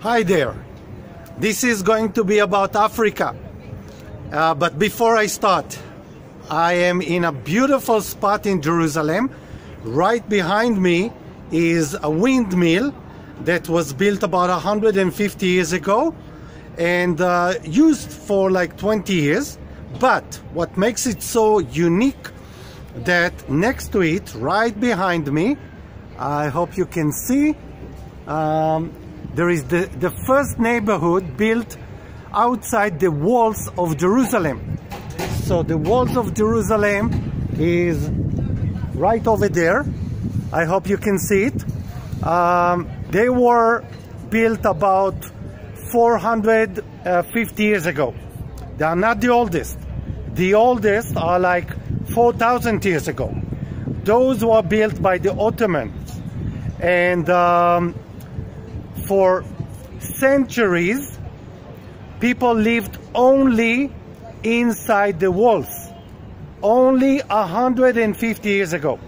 Hi there. This is going to be about Africa. But before I start, I am in a beautiful spot in Jerusalem. Right behind me is a windmill that was built about 150 years ago and used for like 20 years. But what makes it so unique that next to it, right behind me, I hope you can see, there is the first neighborhood built outside the walls of Jerusalem. So the walls of Jerusalem is right over there. I hope you can see it. They were built about 450 years ago. They are not the oldest. The oldest are like 4,000 years ago. Those were built by the Ottomans. And for centuries, people lived only inside the walls. Only 150 years ago.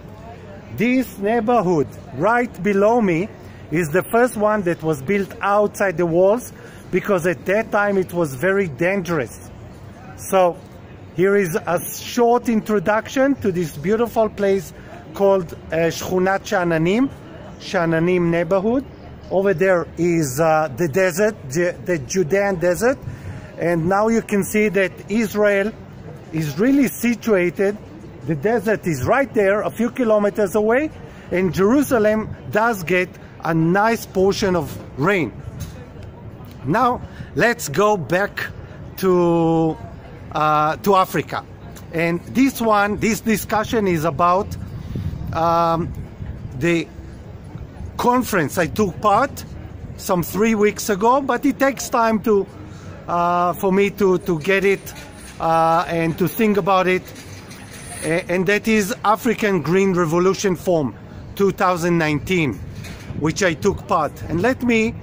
This neighborhood right below me is the first one that was built outside the walls, because at that time it was very dangerous. So here is a short introduction to this beautiful place called Shchunat Sha'ananim neighborhood. Over there is the desert, the Judean desert. And now you can see that Israel is really situated. The desert is right there, a few kilometers away. And Jerusalem does get a nice portion of rain. Now, let's go back to Africa. And this discussion is about the conference I took part some 3 weeks ago, but it takes time to for me to get it and to think about it, and that is African Green Revolution Forum 2019, which I took part. And let me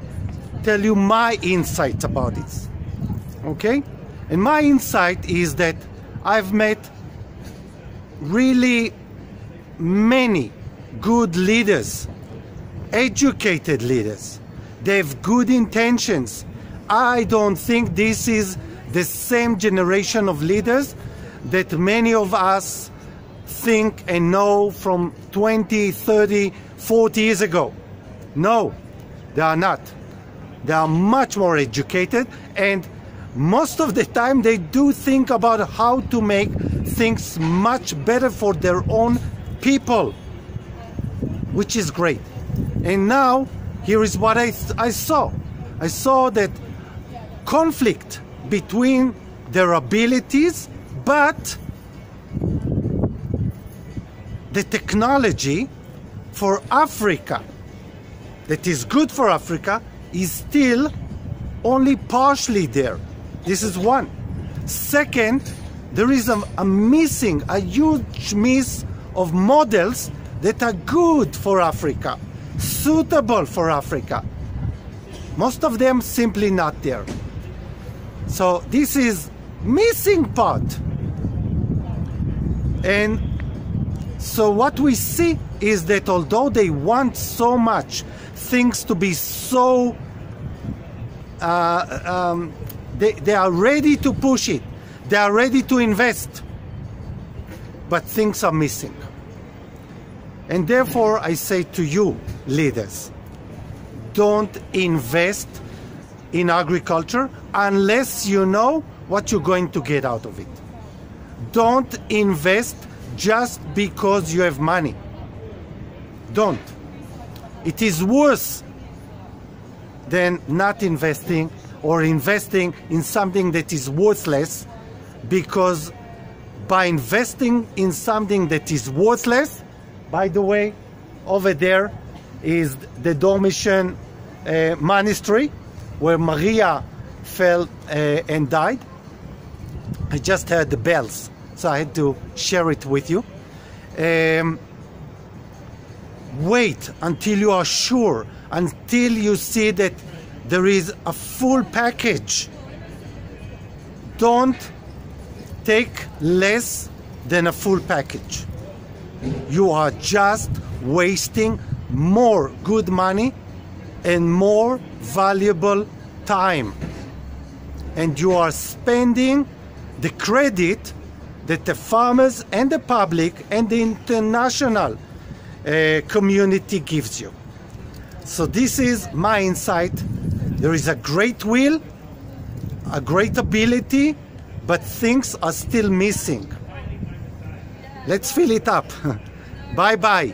tell you my insights about this, okay? And my insight is that I've met really many good leaders, educated leaders. They have good intentions. I don't think this is the same generation of leaders that many of us think and know from 20, 30, 40 years ago. No, they are not. They are much more educated, and most of the time they do think about how to make things much better for their own people, which is great. And now, here is what I saw. I saw that conflict between their abilities, but the technology for Africa, that is good for Africa, is still only partially there. This is one. Second, there is a huge miss of models that are good for Africa, suitable for Africa. Most of them simply not there. So this is missing part. And so what we see is that although they want so much things to be so they are ready to push it, they are ready to invest, but things are missing. And therefore I say to you, leaders, don't invest in agriculture unless you know what you're going to get out of it. Don't invest just because you have money. Don't. It is worse than not investing, or investing in something that is worthless, because by investing in something that is worthless, by the way, over there is the Dormition monastery where Maria fell and died. I just heard the bells, so I had to share it with you. Wait until you are sure, until you see that there is a full package. Don't take less than a full package. You are just wasting more good money and more valuable time. And you are spending the credit that the farmers and the public and the international community gives you. So this is my insight. There is a great will, a great ability, but things are still missing. Let's fill it up. Bye-bye.